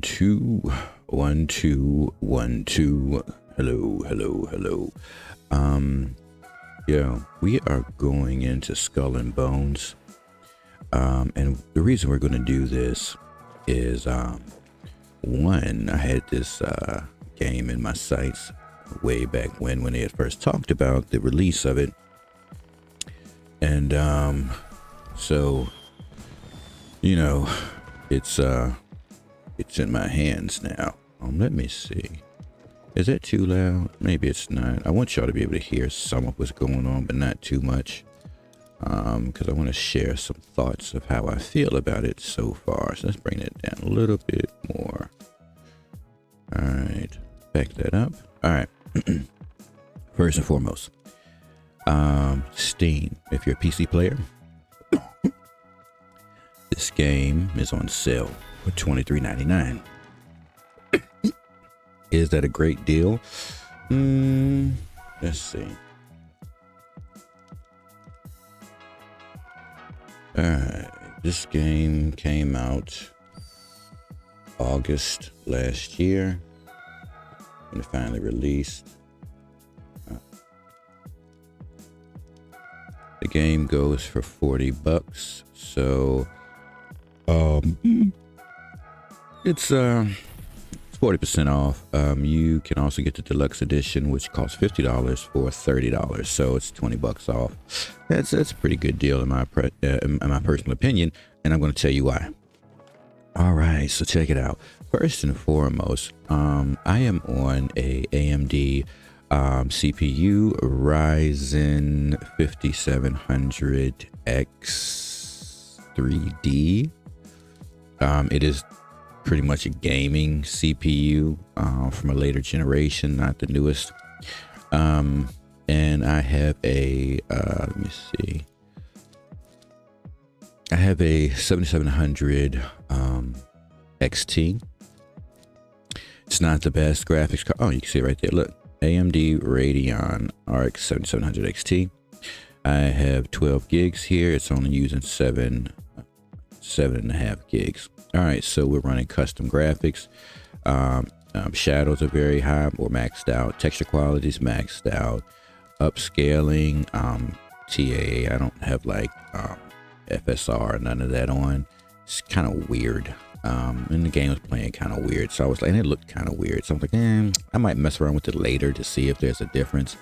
two, 1 2 1 2. Hello, hello, hello. Yeah, we are going into Skull and Bones. And the reason we're going to do this is, one, I had this game in my sights way back when they had first talked about the release of it, and so you know, it's in my hands now. Let me see. Is that too loud? Maybe it's not. I want y'all to be able to hear some of what's going on, but not too much. Because I want to share some thoughts of how I feel about it so far. So let's bring it down a little bit more. All right, back that up. All right. First and foremost, Steam. If you're a PC player, this game is on sale for $23.99. Is that a great deal? Let's see. Alright, this game came out August last year when it finally released. The game goes for $40, so it's 40% off. You can also get the deluxe edition, which costs $50 for $30, so it's $20 off. That's a pretty good deal in my personal opinion, and I'm going to tell you why. All right, so check it out. First and foremost, I am on a AMD CPU Ryzen 5700X 3D. It is pretty much a gaming CPU from a later generation, not the newest. And I have a let me see. I have a 7700 XT. It's not the best graphics card. Oh, you can see it right there. Look, AMD Radeon RX 7700 XT. I have 12 gigs here. It's only using 7.5 gigs. All right, so we're running custom graphics. Shadows are very high or maxed out. Texture quality is maxed out. Upscaling, TAA, I don't have like FSR, none of that on. It's kind of weird. And the game was playing kind of weird, so I was like, and it looked kind of weird. So I was like, I might mess around with it later to see if there's a difference.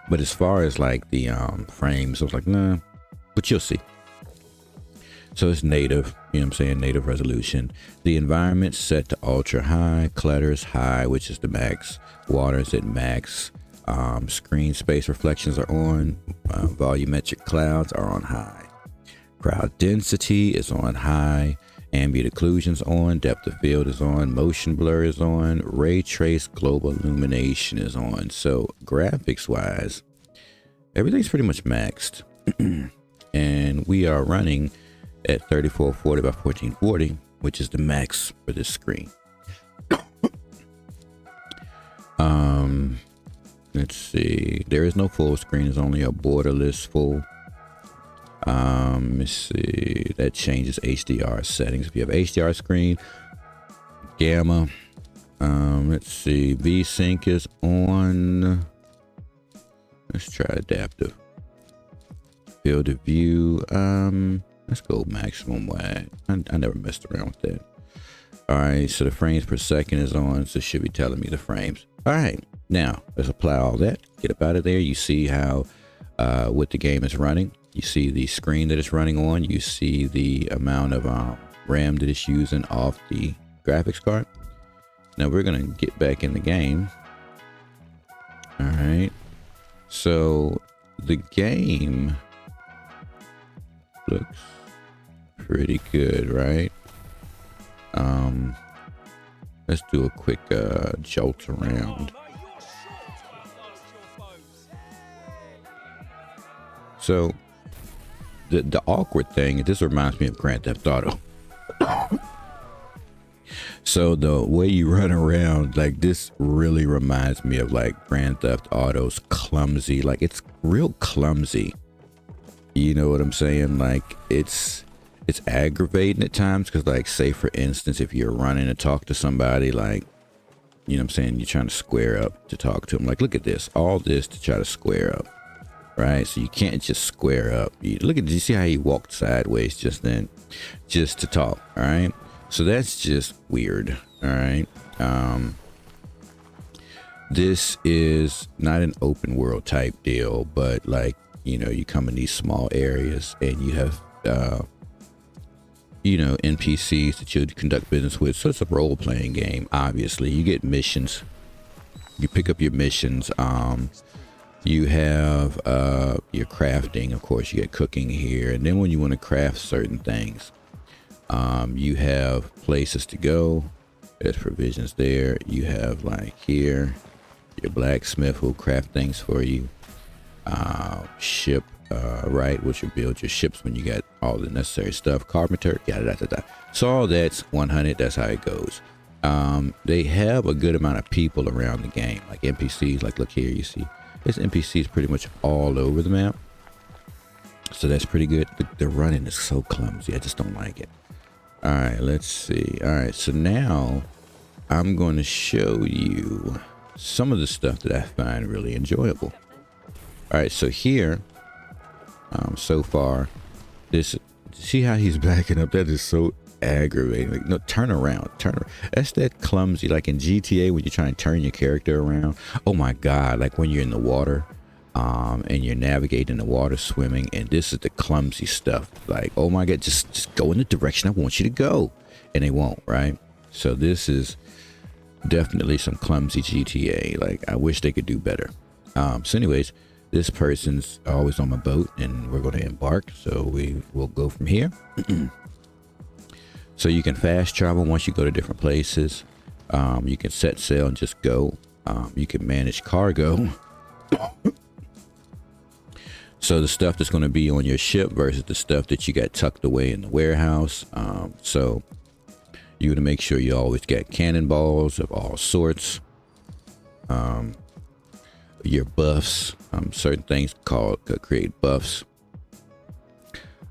But as far as like the frames, I was like, nah, but you'll see. So it's native, you know what I'm saying, native resolution. The environment's set to ultra high, clutter's high, which is the max, water's at max, screen space reflections are on, volumetric clouds are on high, crowd density is on high, ambient occlusion's on, depth of field is on, motion blur is on, ray trace global illumination is on. So graphics wise, everything's pretty much maxed. And we are running at 3440 by 1440, which is the max for this screen. Let's see. There is no full screen. It's only a borderless full. Let's see. That changes HDR settings. If you have HDR screen, gamma. Let's see. VSync is on. Let's try adaptive. Field of view. Let's go maximum wide. I never messed around with that. All right, so the frames per second is on, so it should be telling me the frames. All right, now let's apply all that. Get up out of there. You see how what the game is running. You see the screen that it's running on. You see the amount of RAM that it's using off the graphics card. Now we're gonna get back in the game. All right, so the game looks pretty good, right? Let's do a quick jolt around. So the awkward thing, this reminds me of Grand Theft Auto. So the way you run around, like, this really reminds me of like Grand Theft Auto's clumsy, like it's real clumsy. You know what I'm saying? Like it's it's aggravating at times because, like, say for instance, if you're running to talk to somebody, like, you know what I'm saying, you're trying to square up to talk to them. Like, look at this, all this to try to square up, right? So you can't just square up. You look at, you see how he walked sideways just then, just to talk. All right, so that's just weird. All right. This is not an open world type deal, but, like, you know, you come in these small areas and you have you know, NPCs that you conduct business with. So it's a role-playing game. Obviously, you get missions. You pick up your missions. You have your crafting. Of course, you get cooking here. And then when you want to craft certain things, you have places to go. There's provisions there. You have, like, here, your blacksmith will craft things for you. Ship, right, which will build your ships when you got all the necessary stuff. Carpenter, yada, yada, yada. So all that's 100. That's how it goes. They have a good amount of people around the game, like NPCs. Like, look here, you see there's NPCs pretty much all over the map. So that's pretty good. The running is so clumsy. I just don't like it. All right, let's see. All right, so now I'm going to show you some of the stuff that I find really enjoyable. All right, so here, so far, this, see how he's backing up? That is so aggravating. Like, no, turn around. That's that clumsy, like in GTA when you're trying to turn your character around. Oh my God, like when you're in the water, and you're navigating the water, swimming, and this is the clumsy stuff. Like, oh my God, just go in the direction I want you to go, and they won't, right? So this is definitely some clumsy GTA. Like, I wish they could do better. So anyways, this person's always on my boat, and we're going to embark. So we will go from here. So you can fast travel once you go to different places. You can set sail and just go. You can manage cargo. So the stuff that's going to be on your ship versus the stuff that you got tucked away in the warehouse. So you want to make sure you always get cannonballs of all sorts. Your buffs, certain things could create buffs.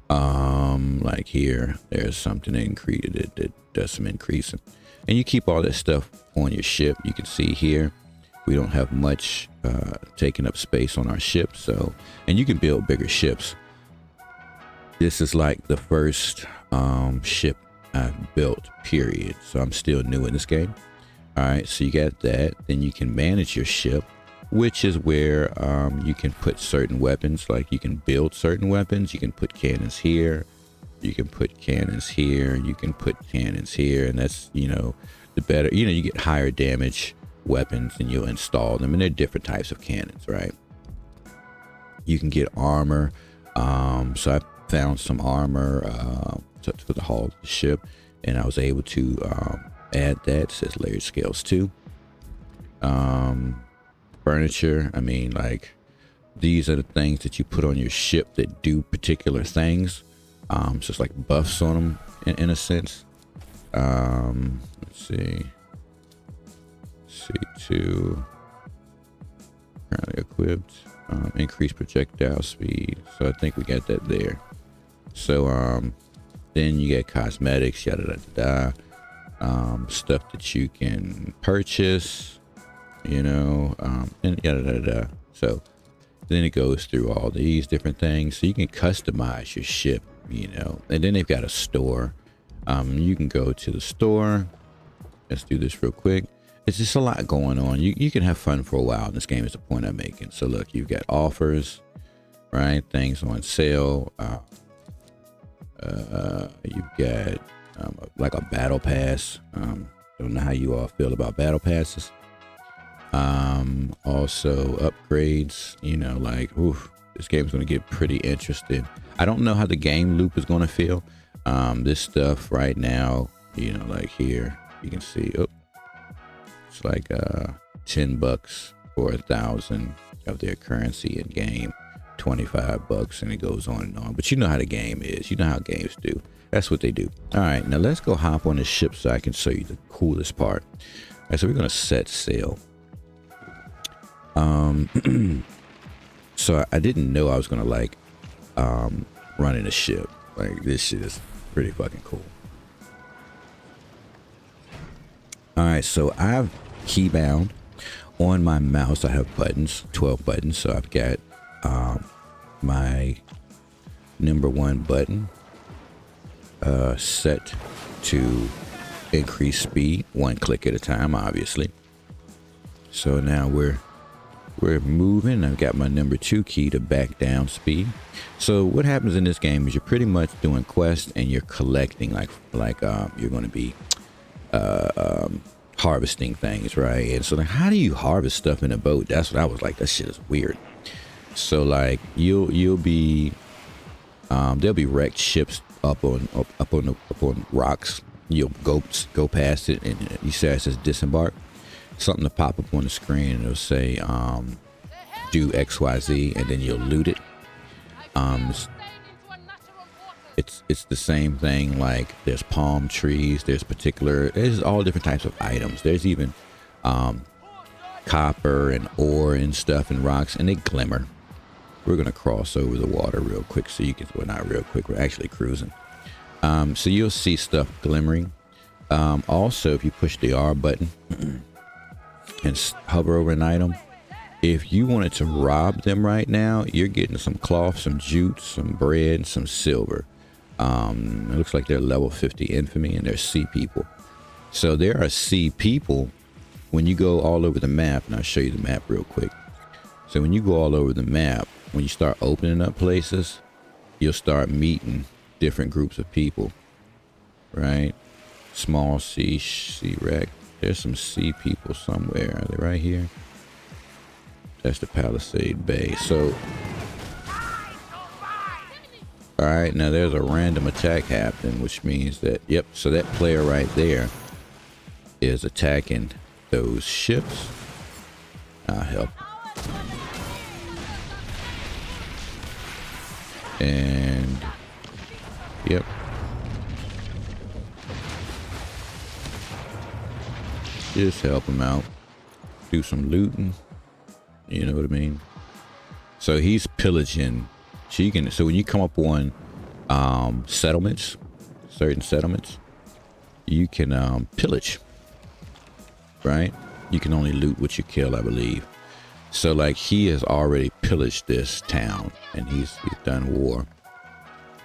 Like here, there's something that does some increasing, and you keep all that stuff on your ship. You can see here, we don't have much taking up space on our ship. So, and you can build bigger ships. This is like the first ship I've built, period. So I'm still new in this game. All right, so you got that. Then you can manage your ship, which is where you can put certain weapons. Like, you can build certain weapons. You can put cannons here. You can put cannons here. You can put cannons here. And that's, you know, the better, you know, you get higher damage weapons and you'll install them. And they're different types of cannons, right? You can get armor. So I found some armor for the hull of the ship, and I was able to add that. It says layered scales too. Furniture, I mean, like, these are the things that you put on your ship that do particular things. So it's like buffs on them in a sense. Let's see. C2 currently equipped. Increased projectile speed. So I think we got that there. So then you get cosmetics, yada yada yada. Stuff that you can purchase, you know, and yada yada yada. So then it goes through all these different things. So you can customize your ship, you know. And then they've got a store. You can go to the store. Let's do this real quick. It's just a lot going on. You can have fun for a while in this game, is the point I'm making. So look, you've got offers, right? Things on sale. You've got like a battle pass. Don't know how you all feel about battle passes. Also upgrades, you know, like, oof, this game's going to get pretty interesting. I don't know how the game loop is going to feel. This stuff right now, you know, like here, you can see, oh, it's like $10 for 1,000 of their currency in game, $25, and it goes on and on. But you know how the game is. You know how games do. That's what they do. All right, now let's go hop on the ship so I can show you the coolest part. All right, so we're gonna set sail. So I didn't know I was gonna like running a ship. Like, this shit is Pretty fucking cool. All right, so I've keybound on my mouse. I have buttons, 12 buttons. So I've got my number one button set to increase speed, one click at a time, obviously. So now we're moving. I've got my number two key to back down speed. So what happens in this game is you're pretty much doing quests and you're collecting like you're going to be harvesting things, right? And so then how do you harvest stuff in a boat? That's what I was like, that shit is weird. So like you'll be there'll be wrecked ships up on rocks. You'll go past it and you say it says disembark. Something to pop up on the screen and it'll say do XYZ, and then you'll loot it. It's the same thing. Like there's palm trees, there's all different types of items. There's even copper and ore and stuff and rocks, and they glimmer. We're gonna cross over the water real quick so you can, well, not real quick, we're actually cruising. So you'll see stuff glimmering. Also, if you push the R button and hover over an item, if you wanted to rob them right now, you're getting some cloth, some jute, some bread, some silver. It looks like they're level 50 infamy and they're sea people. So there are sea people when you go all over the map, and I'll show you the map real quick. So when you go all over the map, when you start opening up places, you'll start meeting different groups of people, right? Small sea wreck. There's some sea people somewhere. Are they right here? That's the Palisade Bay. So, all right, now there's a random attack happening, which means that, yep, so that player right there is attacking those ships. I'll help. And, yep. Just help him out. Do some looting. You know what I mean? So he's pillaging. So when you come up on settlements, certain settlements, you can pillage, right? You can only loot what you kill, I believe. So like he has already pillaged this town and he's done war.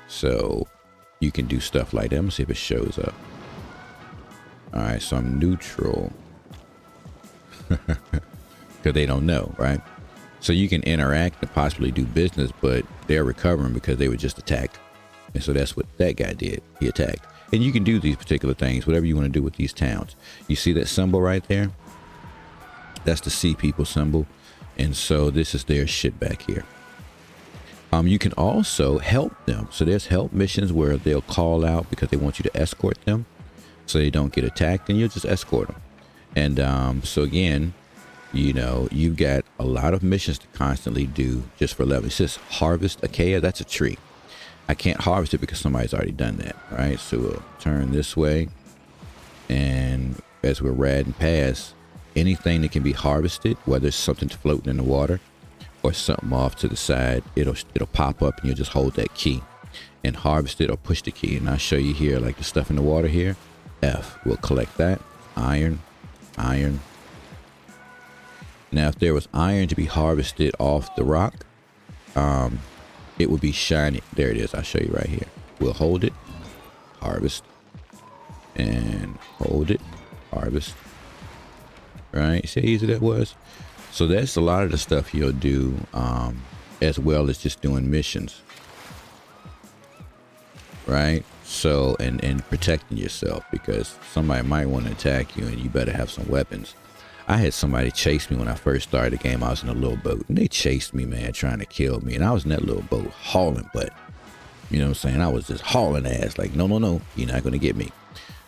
So you can do stuff like that. Let me see if it shows up. All right, so I'm neutral because they don't know, right? So you can interact and possibly do business, but they're recovering because they were just attacked. And so that's what that guy did. He attacked. And you can do these particular things, whatever you want to do with these towns. You see that symbol right there? That's the sea people symbol. And so this is their shit back here. You can also help them. So there's help missions where they'll call out because they want you to escort them so they don't get attacked, and you'll just escort them. And so again, you know, you've got a lot of missions to constantly do just for level. It says harvest acacia. That's a tree. I can't harvest it because somebody's already done that, right? So we'll turn this way, and as we're riding past, anything that can be harvested, whether it's something floating in the water or something off to the side, it'll pop up, and you'll just hold that key and harvest it or push the key. And I'll show you here, like the stuff in the water here. F, we'll collect that. Iron. Now, if there was iron to be harvested off the rock, it would be shiny. There it is. I'll show you right here. We'll hold it, harvest, and hold it, harvest. Right? See how easy that was? So that's a lot of the stuff you'll do, as well as just doing missions. Right? So, and protecting yourself, because somebody might want to attack you and you better have some weapons. I had somebody chase me when I first started the game. I was in a little boat and they chased me, man, trying to kill me. And I was in that little boat hauling butt. You know what I'm saying? I was just hauling ass like, no, you're not going to get me.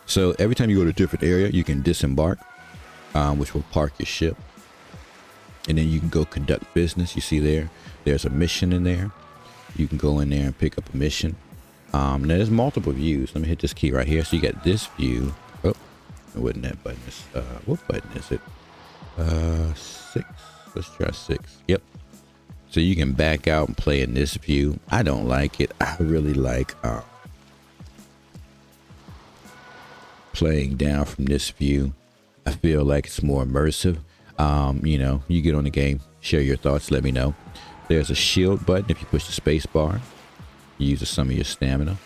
So every time you go to a different area, you can disembark, which will park your ship. And then you can go conduct business. You see there's a mission in there. You can go in there and pick up a mission. Now there's multiple views. Let me hit this key right here. So you got this view. Oh, it wasn't that button. It's, what button is it? 6. Let's try 6. Yep. So you can back out and play in this view. I don't like it. I really like playing down from this view. I feel like it's more immersive. You know, you get on the game, share your thoughts, let me know. There's a shield button. If you push the space bar, you use some of your stamina,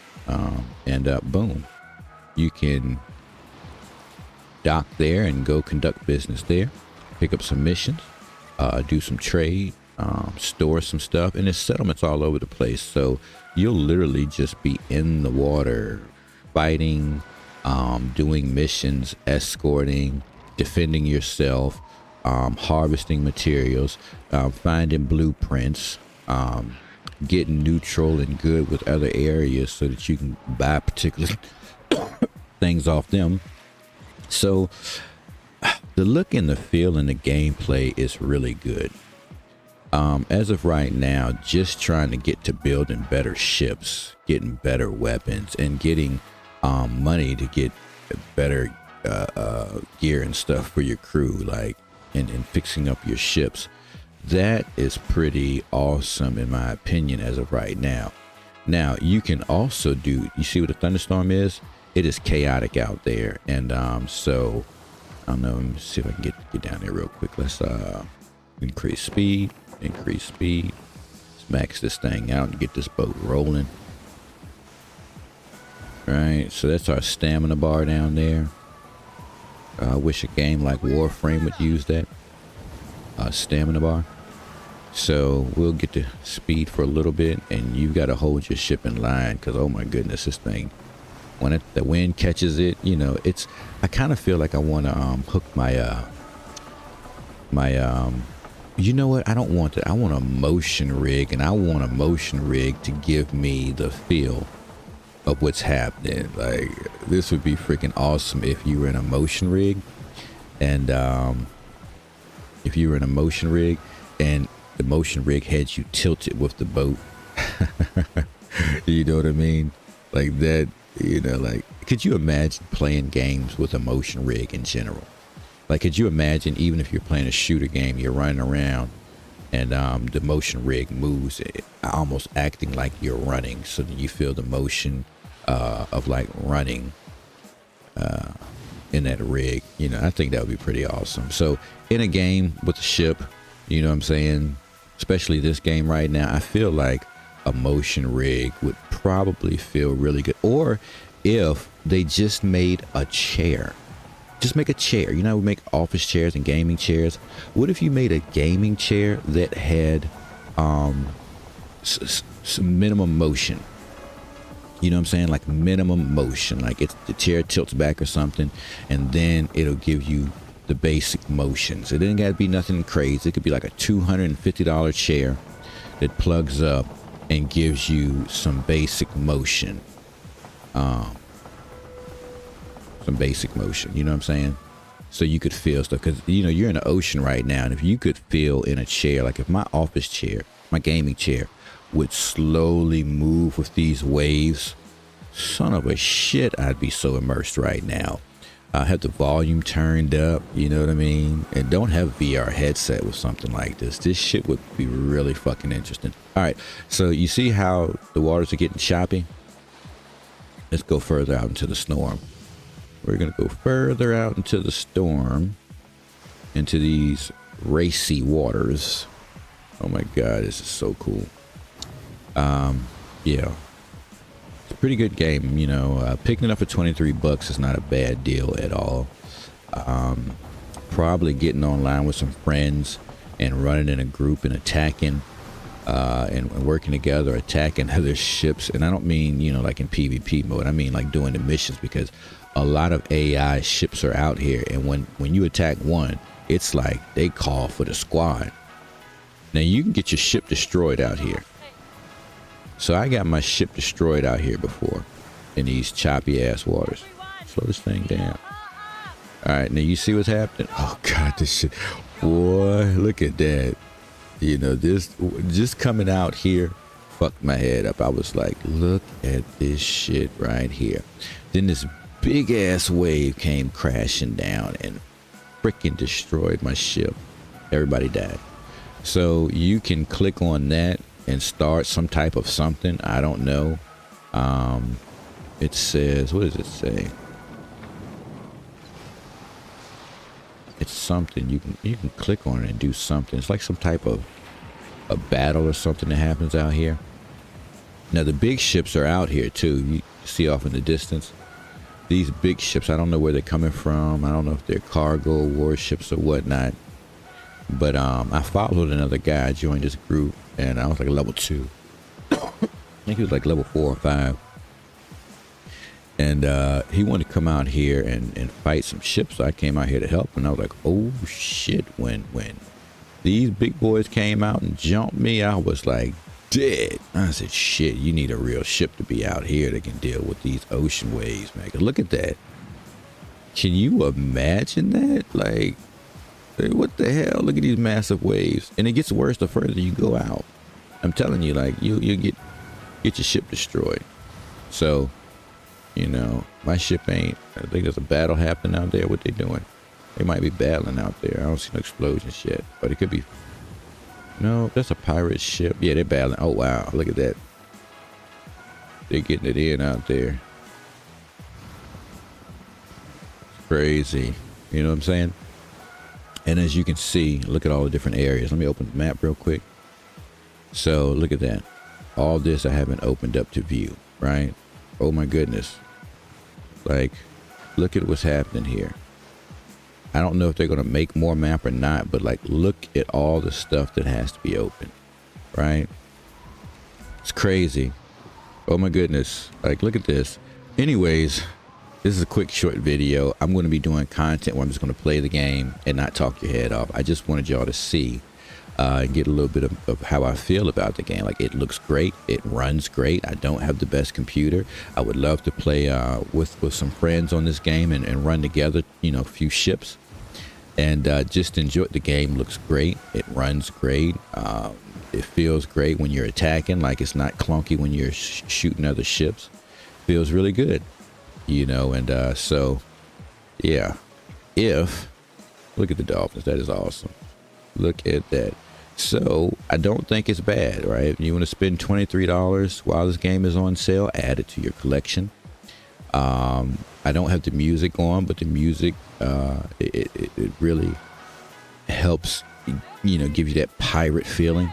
and boom, you can dock there and go conduct business there, pick up some missions, do some trade, store some stuff, and there's settlements all over the place. So you'll literally just be in the water fighting, doing missions, escorting, defending yourself, harvesting materials, finding blueprints, getting neutral and good with other areas so that you can buy particular things off them. So the look and the feel and the gameplay is really good. As of right now, just trying to get to building better ships, getting better weapons, and getting money to get better gear and stuff for your crew, like and fixing up your ships. That is pretty awesome in my opinion as of right now. Now you can also do, you see what a thunderstorm is? It is chaotic out there, and so I don't know, let me see if I can get down there real quick. Let's increase speed. Let's max this thing out and get this boat rolling. Right, so that's our stamina bar down there. I wish a game like Warframe would use that stamina bar. So we'll get to speed for a little bit, and you've got to hold your ship in line, because oh my goodness, this thing, when the wind catches it, you know, it's, I kind of feel like I want to hook my you know what, I don't want that. I want a motion rig, and I want a motion rig to give me the feel of what's happening. Like, this would be freaking awesome if you were in a motion rig, and if you were in a motion rig and the motion rig had you tilted with the boat. You know what I mean? Like that, you know, like, could you imagine playing games with a motion rig in general? Like, could you imagine, even if you're playing a shooter game, you're running around and the motion rig moves, almost acting like you're running, so that you feel the motion of like running in that rig. You know, I think that would be pretty awesome. So in a game with a ship, you know what I'm saying, especially this game right now, I feel like a motion rig would probably feel really good. Or if they just made a chair, just make a chair. You know, we make office chairs and gaming chairs. What if you made a gaming chair that had some minimum motion? You know what I'm saying? Like minimum motion, like it's the chair tilts back or something, and then it'll give you the basic motions. It didn't got to be nothing crazy. It could be like a $250 chair that plugs up and gives you some basic motion. Some basic motion, you know what I'm saying? So you could feel stuff, because you know you're in the ocean right now, and if you could feel in a chair, like if my office chair, my gaming chair, would slowly move with these waves, son of a shit, I'd be so immersed right now. I have the volume turned up, you know what I mean? And don't have VR headset with something like this. This shit would be really fucking interesting. All right, so you see how the waters are getting choppy? Let's go further out into the storm. We're gonna go further out into the storm, into these racy waters. Oh my God, this is so cool. Yeah, it's a pretty good game. You know, picking it up for $23 is not a bad deal at all. Probably getting online with some friends and running in a group and attacking, and working together, attacking other ships. And I don't mean, you know, like in PvP mode. I mean like doing the missions, because a lot of AI ships are out here, and when you attack one, it's like they call for the squad. Now you can get your ship destroyed out here. So I got my ship destroyed out here before in these choppy ass waters. Slow this thing down. All right, now you see what's happening? Oh God, this shit, boy, look at that. You know, this just coming out here fucked my head up. I was like, look at this shit right here. Then this big ass wave came crashing down and freaking destroyed my ship. Everybody died. So you can click on that and start some type of something. I don't know. It says, what does it say? It's something you can click on it and do something. It's like some type of a battle or something that happens out here. Now the big ships are out here too. You see off in the distance. These big ships, I don't know where they're coming from. I don't know if they're cargo warships or whatnot. But I followed another guy, joined this group, and I was like level 2. I think he was like level 4 or 5. And he wanted to come out here and fight some ships. So I came out here to help, and I was like, oh shit, when these big boys came out and jumped me, I was like dead. I said, shit, you need a real ship to be out here that can deal with these ocean waves, man. 'Cause look at that. Can you imagine that? Like, what the hell? Look at these massive waves. And it gets worse the further you go out. I'm telling you, like, you get your ship destroyed. So, you know, my ship ain't. I think there's a battle happening out there. What they doing? They might be battling out there. I don't see no explosions yet, but it could be. No, that's a pirate ship. Yeah, they're battling. Oh wow, look at that. They're getting it in out there. Crazy. You know what I'm saying? And as you can see, look at all the different areas. Let me open the map real quick. So look at that. All this I haven't opened up to view, right? Oh my goodness. Like, look at what's happening here. I don't know if they're going to make more map or not, but like, look at all the stuff that has to be open, right? It's crazy. Oh my goodness. Like, look at this. Anyways, this is a quick short video. I'm going to be doing content where I'm just going to play the game and not talk your head off. I just wanted y'all to see and get a little bit of how I feel about the game. Like, it looks great. It runs great. I don't have the best computer. I would love to play with some friends on this game and run together, you know, a few ships. And just enjoy it. The game looks great. It runs great. It feels great when you're attacking. Like, it's not clunky when you're shooting other ships. Feels really good, you know. And so, yeah. Look at the dolphins. That is awesome. Look at that. So I don't think it's bad, right? If you want to spend $23 while this game is on sale, add it to your collection. I don't have the music on, but the music, it really helps, you know, give you that pirate feeling.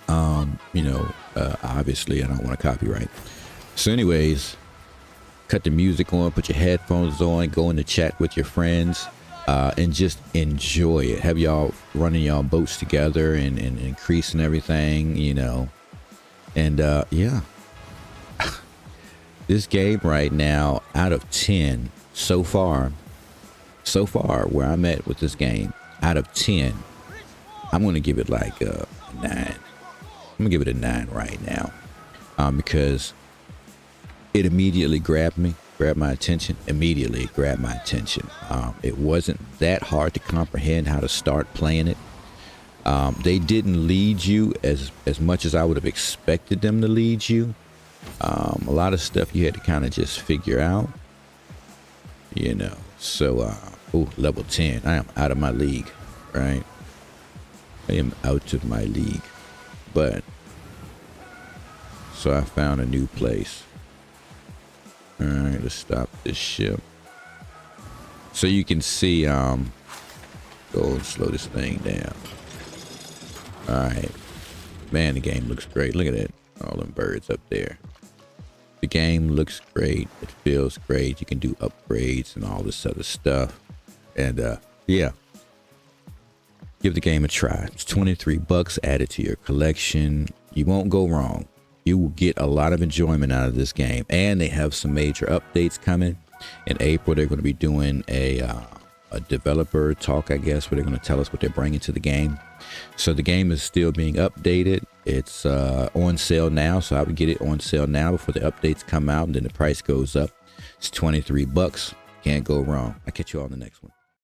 You know, obviously I don't want to copyright. So anyways, cut the music on, put your headphones on, go in the chat with your friends, and just enjoy it. Have y'all running y'all boats together and increasing everything, you know. And yeah. This game right now, out of 10 so far where I'm at with this game, out of 10, I'm going to give it like a 9. I'm going to give it a 9 right now, because it immediately grabbed my attention. Immediately grabbed my attention. It wasn't that hard to comprehend how to start playing it. They didn't lead you as much as I would have expected them to lead you. A lot of stuff you had to kind of just figure out, you know. So level 10. I am out of my league, right? I am out of my league. But so I found a new place. All right, let's stop this ship. So you can see, go and slow this thing down. All right, man, the game looks great. Look at it, all them birds up there. The game looks great. It feels great. You can do upgrades and all this other stuff. And yeah, give the game a try. It's $23. Add it to your collection. You won't go wrong. You will get a lot of enjoyment out of this game. And they have some major updates coming. In April, they're going to be doing a developer talk, I guess, where they're going to tell us what they're bringing to the game. So the game is still being updated. It's on sale now, so I would get it on sale now before the updates come out, and then the price goes up. It's $23. Can't go wrong. I'll catch you all in the next one.